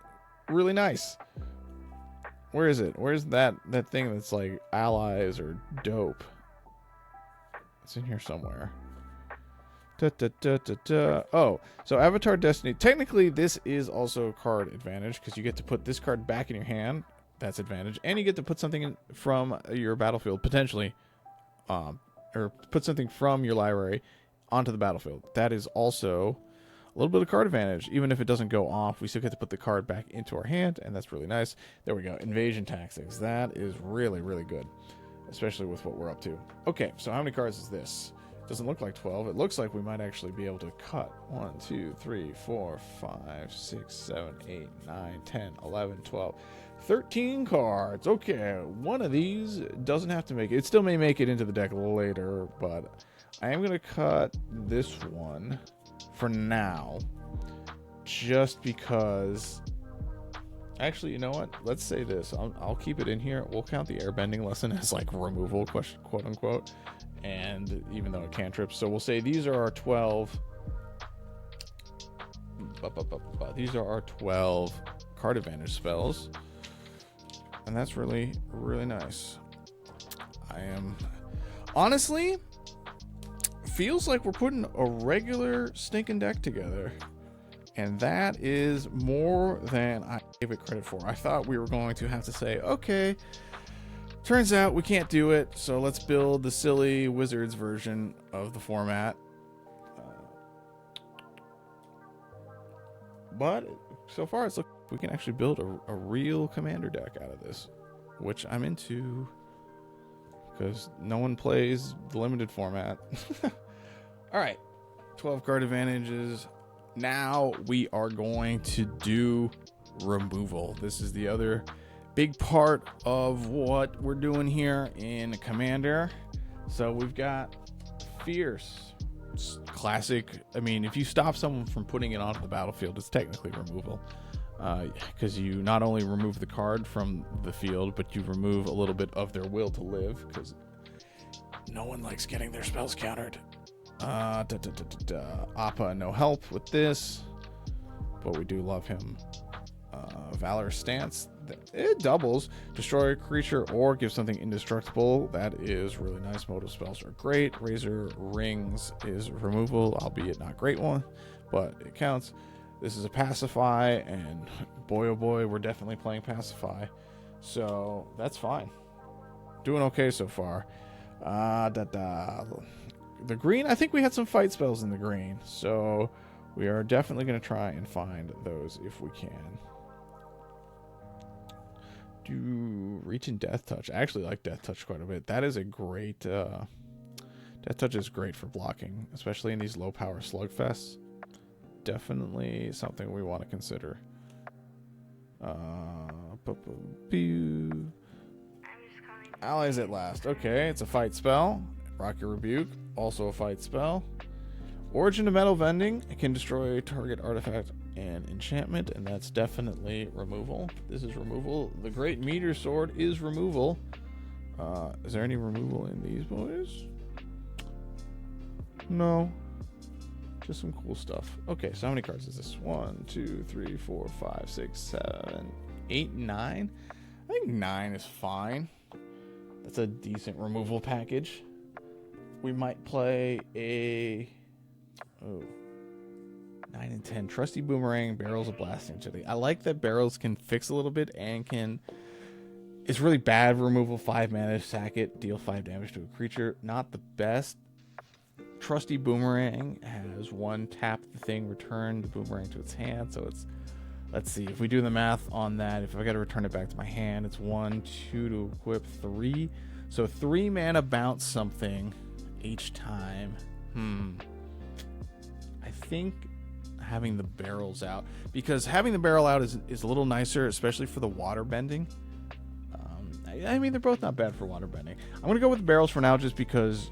really nice. Where is it? Where's that thing that's like allies or dope? It's in here somewhere. Oh, so Avatar Destiny. Technically, this is also card advantage because you get to put this card back in your hand. That's advantage. And you get to put something from your battlefield, potentially. Or put something from your library onto the battlefield. That is also a little bit of card advantage. Even if it doesn't go off, we still get to put the card back into our hand, and that's really nice. There we go. Invasion Tactics. That is really, really good, especially with what we're up to. Okay, so how many cards is this? Doesn't look like 12. It looks like we might actually be able to cut 1, 2, 3, 4, 5, 6, 7, 8, 9, 10, 11, 12, 13 cards. Okay, one of these doesn't have to make it. It still may make it into the deck later, but I am going to cut this one for now, just because. Actually, you know what? Let's say this. I'll keep it in here. We'll count the airbending lesson as like removal, quote unquote. And even though it cantrips, so we'll say these are our 12. These are our 12 card advantage spells, and that's really, really nice. I am honestly feels like we're putting a regular stinking deck together, and that is more than I gave it credit for. I thought we were going to have to say, okay, turns out we can't do it, so let's build the silly Wizards version of the format. But so far, it's looking like we can actually build a real commander deck out of this, which I'm into because no one plays the limited format. All right, 12 card advantages. Now we are going to do removal. This is the other big part of what we're doing here in Commander. So we've got Fierce. It's classic. I mean, if you stop someone from putting it onto the battlefield, it's technically removal. Because you not only remove the card from the field, but you remove a little bit of their will to live, because no one likes getting their spells countered. Appa, no help with this, but we do love him. Valorous Stance, it doubles. Destroy a creature or give something indestructible. That is really nice. Motive spells are great. Razor Rings is removal, albeit not great one, but it counts. This is a Pacify, and boy oh boy, we're definitely playing Pacify, so that's fine. Doing okay so far. The green, I think we had some fight spells in the green, so we are definitely going to try and find those if we can. Do Reach and Death Touch. I actually like Death Touch quite a bit. That is a great Death Touch is great for blocking, especially in these low power slugfests. Definitely something we want to consider. Allies at last. Okay, it's a fight spell. Rocket Rebuke, also a fight spell. Origin of Metal Vending, it can destroy a target artifact and enchantment, and that's definitely removal. This is removal. The Great Meteor Sword is removal. Is there any removal in these boys? No. Just some cool stuff. Okay, so how many cards is this? 1, 2, 3, 4, 5, 6, 7, 8, 9. I think 9 is fine. That's a decent removal package. We might play a 9 and 10. Trusty Boomerang, Barrels of Blasting Agility. I like that barrels can fix a little bit and can. It's really bad removal. 5 mana, sack it, deal 5 damage to a creature. Not the best. Trusty Boomerang has 1 tap the thing, return the boomerang to its hand. So it's, let's see, if we do the math on that, if I got to return it back to my hand, it's 1, 2 to equip 3. So 3 mana bounce something each time. I think having the barrels out, because having the barrel out is a little nicer, especially for the water bending. I mean, they're both not bad for water bending. I'm going to go with the barrels for now just because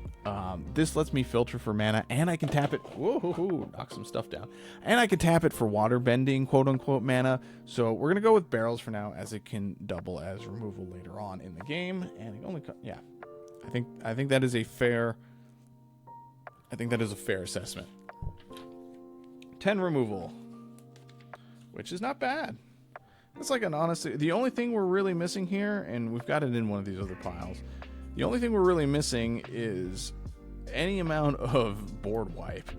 this lets me filter for mana, and I can tap it. Whoa, knock some stuff down. And I can tap it for water bending, quote unquote, mana. So we're going to go with barrels for now, as it can double as removal later on in the game. And it only, yeah, I think that is a fair. I think that is a fair assessment. 10 removal, which is not bad. It's like an honestly, the only thing we're really missing here, and we've got it in one of these other piles, the only thing we're really missing is any amount of board wipe,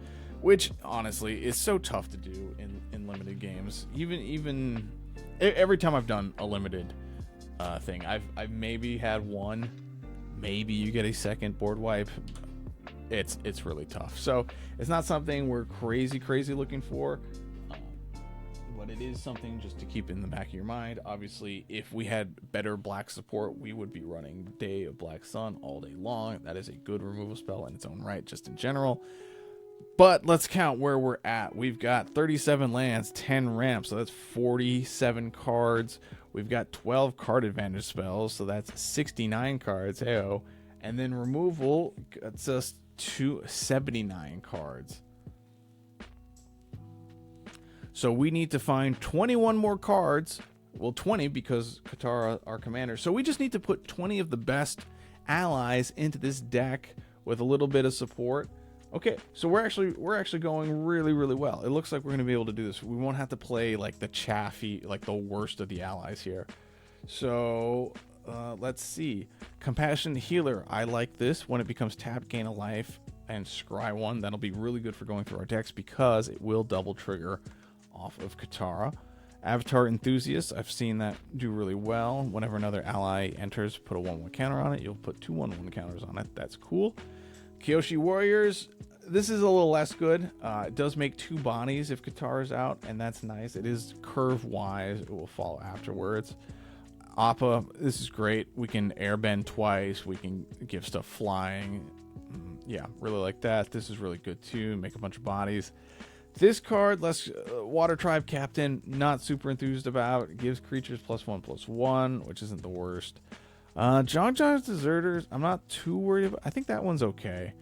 which honestly is so tough to do in limited games. Even every time I've done a limited thing, I've maybe had one, maybe you get a second board wipe. It's really tough. So it's not something we're crazy looking for. But it is something just to keep in the back of your mind. Obviously, if we had better black support, we would be running Day of Black Sun all day long. That is a good removal spell in its own right, just in general. But let's count where we're at. We've got 37 lands, 10 ramps, so that's 47 cards. We've got 12 card advantage spells, so that's 69 cards. Heyo. And then removal gets us to 79 cards. So we need to find 21 more cards. Well, 20 because Katara, our commander. So we just need to put 20 of the best allies into this deck with a little bit of support. Okay, so we're actually going really well. It looks like we're going to be able to do this. We won't have to play like the chaffy, like the worst of the allies here. So let's see. Compassion Healer. I like this. When it becomes tap, gain a life, and scry one. That'll be really good for going through our decks because it will double trigger off of Katara. Avatar Enthusiast, I've seen that do really well. Whenever another ally enters, put a 1/1 counter on it. You'll put 2 1/1 counters on it. That's cool. Kyoshi Warriors, this is a little less good. It does make 2 bodies if Katara's out, and that's nice. It is curve wise. It will fall afterwards. Appa, this is great. We can airbend twice. We can give stuff flying. Yeah, really like that. This is really good too. Make a bunch of bodies. This card, Water Tribe Captain, not super enthused about. It gives creatures +1/+1, which isn't the worst. Jog's Deserters, I'm not too worried about. I think that one's okay.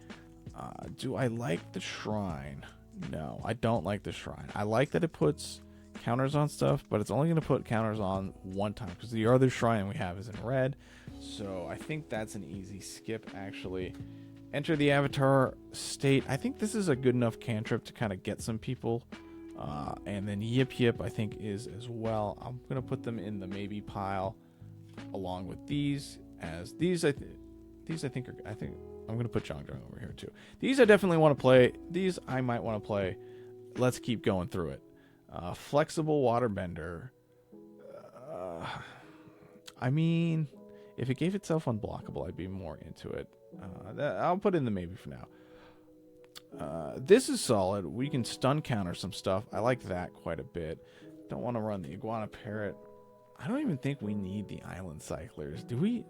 Do I like the Shrine? No, I don't like the Shrine. I like that it puts counters on stuff, but it's only going to put counters on one time because the other Shrine we have is in red. So I think that's an easy skip, actually. Enter the Avatar State. I think this is a good enough cantrip to kind of get some people. And then Yip Yip, I think, is as well. I'm going to put them in the maybe pile along with these. As these, I think I'm going to put Zhangzhang over here too. These I definitely want to play. These I might want to play. Let's keep going through it. Flexible Waterbender. I mean, if it gave itself unblockable, I'd be more into it. I'll put in the maybe for now. This is solid. We can stun counter some stuff. I like that quite a bit. Don't want to run the Iguana Parrot. I don't even think we need the Island Cyclers. Do we?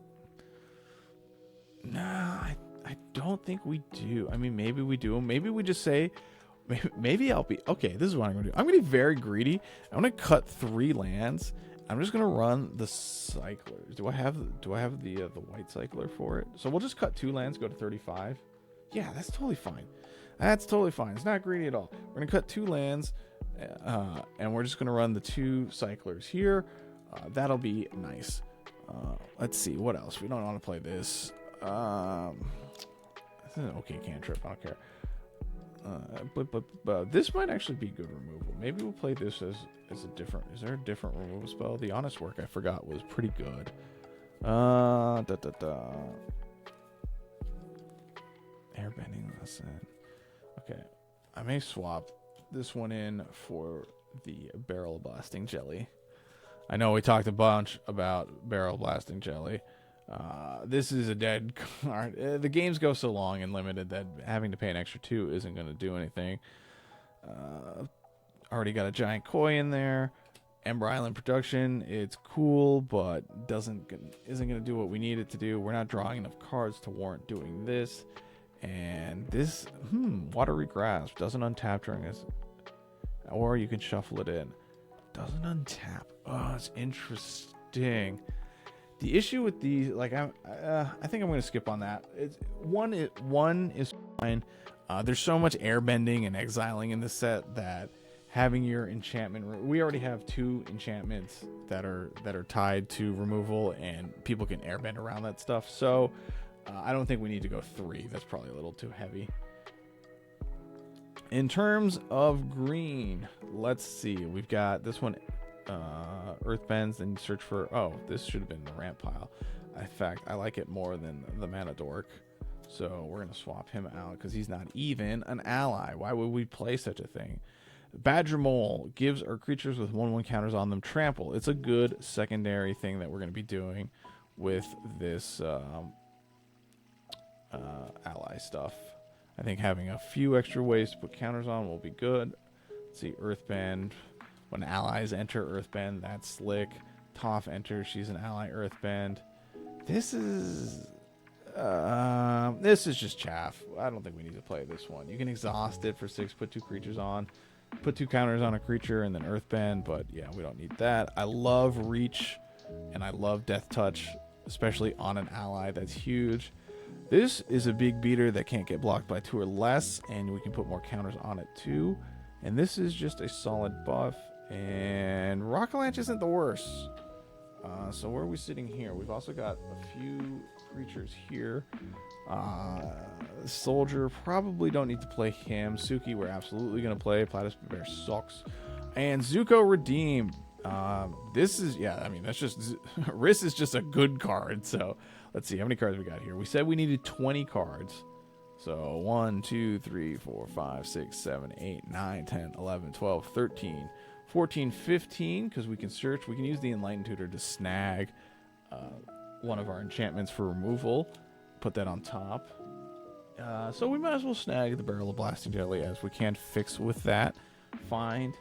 Nah, I don't think we do. I mean, maybe we do. Maybe we just say, maybe I'll be, okay, this is what I'm going to do. I'm going to be very greedy. I'm going to cut 3 lands. I'm just going to run the Cyclers. Do I have the white Cycler for it? So we'll just cut 2 lands, go to 35. Yeah, that's totally fine. That's totally fine. It's not greedy at all. We're going to cut 2 lands, and we're just going to run the 2 Cyclers here. That'll be nice. Let's see. What else? We don't want to play this. This is an okay cantrip. I don't care. But this might actually be good removal. Maybe we'll play this as a different. Is there a different removal spell? The Honest Work, I forgot, was pretty good. Airbending lesson. Okay, I may swap this one in for the Barrel Blasting Jelly. I know we talked a bunch about Barrel Blasting Jelly. This is a dead card. The games go so long and limited that having to pay an extra 2 isn't going to do anything. Already got a giant koi in there. Ember Island Production, it's cool, but isn't going to do what we need it to do. We're not drawing enough cards to warrant doing this. And this, Watery Grasp doesn't untap during this, or you can shuffle it in. Doesn't untap. Oh, it's interesting. The issue with these, like, I think I'm going to skip on that. One is fine. There's so much airbending and exiling in the set that having your enchantment, we already have 2 enchantments that are tied to removal, and people can airbend around that stuff. So I don't think we need to go 3. That's probably a little too heavy. In terms of green, let's see. We've got this one, earthbends, then you search for, oh, this should have been the ramp pile. In fact, I like it more than the mana dork, so we're gonna swap him out because he's not even an ally. Why would we play such a thing? Badger Mole gives our creatures with 1/1 counters on them trample. It's a good secondary thing that we're going to be doing with this ally stuff. I think having a few extra ways to put counters on will be good. Let's see, Earthbend. When allies enter Earthbend, that's slick. Toph enters, she's an ally Earthbend. This is just chaff. I don't think we need to play this one. You can exhaust it for 6, put 2 creatures on. Put 2 counters on a creature and then Earthbend, but yeah, we don't need that. I love Reach and I love Death Touch, especially on an ally. That's huge. This is a big beater that can't get blocked by 2 or less, and we can put more counters on it too. And this is just a solid buff, and Rocket Launch isn't the worst. So where are we sitting here? We've also got a few creatures here. Soldier, probably don't need to play him. Suki, we're absolutely going to play. Platypus Bear sucks. And Zuko Redeemed. This is, yeah, I mean, that's just, Riss is just a good card. So let's see how many cards we got here. We said we needed 20 cards. So 1, 2, 3, 4, 5, 6, 7, 8, 9, 10, 11, 12, 13, 14, 15, because we can search. We can use the Enlightened Tutor to snag one of our enchantments for removal. Put that on top. So we might as well snag the Barrel of Blasting Jelly, as we can fix with that. Find.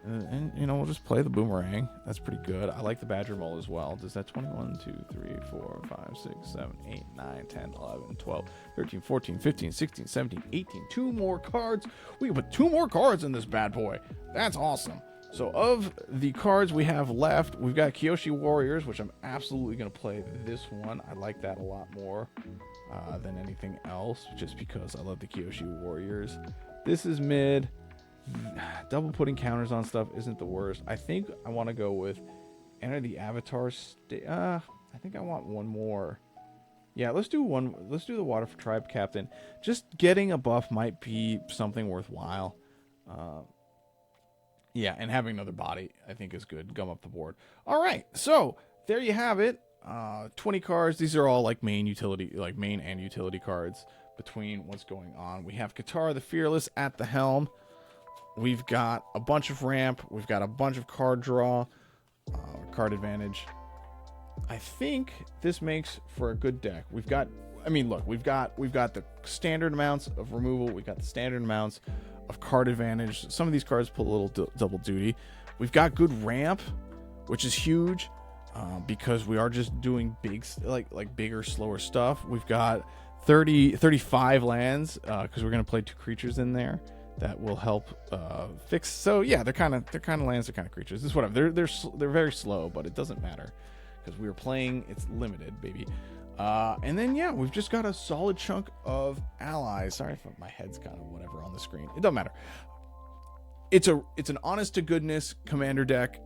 And you know, we'll just play the Boomerang. That's pretty good. I like the Badger Mole as well. Does that 21, 2, 3, 4, 5, 6, 7, 8, 9, 10, 11, 12, 13, 14, 15, 16, 17, 18. 2 more cards. We can put 2 more cards in this bad boy. That's awesome. So of the cards we have left, we've got Kyoshi Warriors, which I'm absolutely going to play this one. I like that a lot more than anything else, just because I love the Kyoshi Warriors. This is mid. Double putting counters on stuff isn't the worst. I think I want to go with enter the avatar I think I want one more. Yeah, let's do one. Let's do the Water for Tribe Captain. Just getting a buff might be something worthwhile. Yeah, and having another body I think is good. Gum up the board. All right, so there you have it. 20 cards. These are all like main and utility cards between what's going on. We have Katara the Fearless at the helm. We've got a bunch of ramp. We've got a bunch of card draw, card advantage. I think this makes for a good deck. We've got, I mean, look, we've got the standard amounts of removal. We've got the standard amounts of card advantage. Some of these cards pull a little double duty. We've got good ramp, which is huge because we are just doing big, like bigger, slower stuff. We've got 35 lands because we're gonna play 2 creatures in there. That will help fix. So yeah, they're kind of lands, they're kind of creatures. This is whatever. They're very slow, but it doesn't matter because we were playing. It's limited, baby. And then yeah, we've just got a solid chunk of allies. Sorry if my head's kind of whatever on the screen. It doesn't matter. It's an honest to goodness commander deck.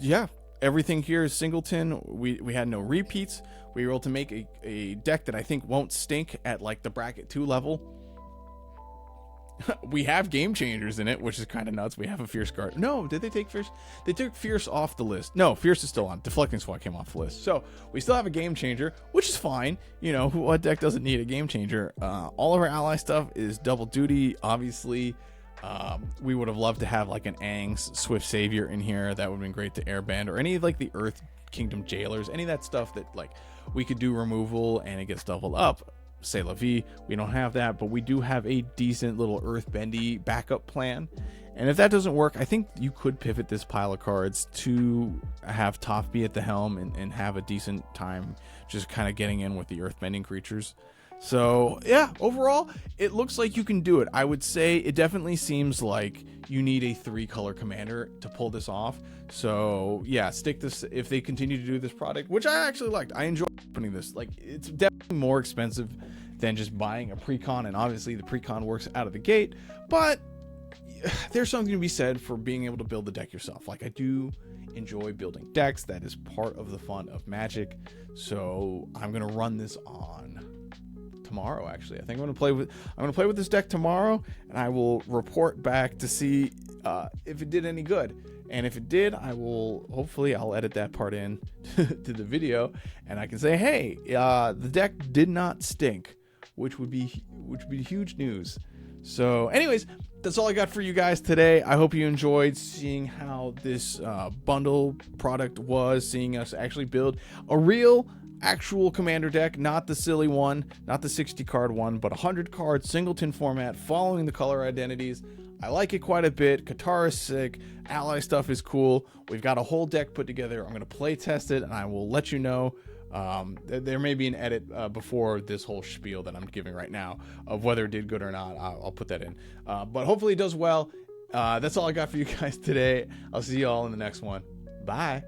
Yeah, everything here is singleton. We had no repeats. We were able to make a deck that I think won't stink at like the bracket 2 level. We have Game Changers in it, which is kind of nuts. We have a Fierce card. No, did they take Fierce? They took Fierce off the list. No, Fierce is still on. Deflecting Squad came off the list. So we still have a Game Changer, which is fine. You know, what deck doesn't need a Game Changer? All of our ally stuff is double duty, obviously. We would have loved to have like an Aang's Swift Savior in here. That would have been great to airband, or any of like the Earth Kingdom Jailers, any of that stuff that like we could do removal and it gets doubled up. C'est la vie. We don't have that, but we do have a decent little earthbendy backup plan. And if that doesn't work, I think you could pivot this pile of cards to have Toph be at the helm and have a decent time just kind of getting in with the earthbending creatures. So yeah, overall, it looks like you can do it. I would say it definitely seems like you need a 3-color commander to pull this off. So yeah, stick this if they continue to do this product, which I actually liked. I enjoy opening this. Like, it's definitely more expensive than just buying a precon, and obviously the precon works out of the gate, but there's something to be said for being able to build the deck yourself. Like, I do enjoy building decks. That is part of the fun of Magic. So I'm gonna run this on tomorrow. Actually, I think I'm gonna play with this deck tomorrow, and I will report back to see if it did any good. And if it did, hopefully I'll edit that part in to the video, and I can say, hey, the deck did not stink, which would be huge news. So anyways, that's all I got for you guys today. I hope you enjoyed seeing how this bundle product was, seeing us actually build a real actual commander deck, not the silly one, not the 60 card one, but 100 card singleton format following the color identities. I like it quite a bit. Qatar is sick. Ally stuff is cool. We've got a whole deck put together. I'm going to play test it, and I will let you know. There may be an edit before this whole spiel that I'm giving right now of whether it did good or not. I'll put that in. But hopefully it does well. That's all I got for you guys today. I'll see you all in the next one. Bye.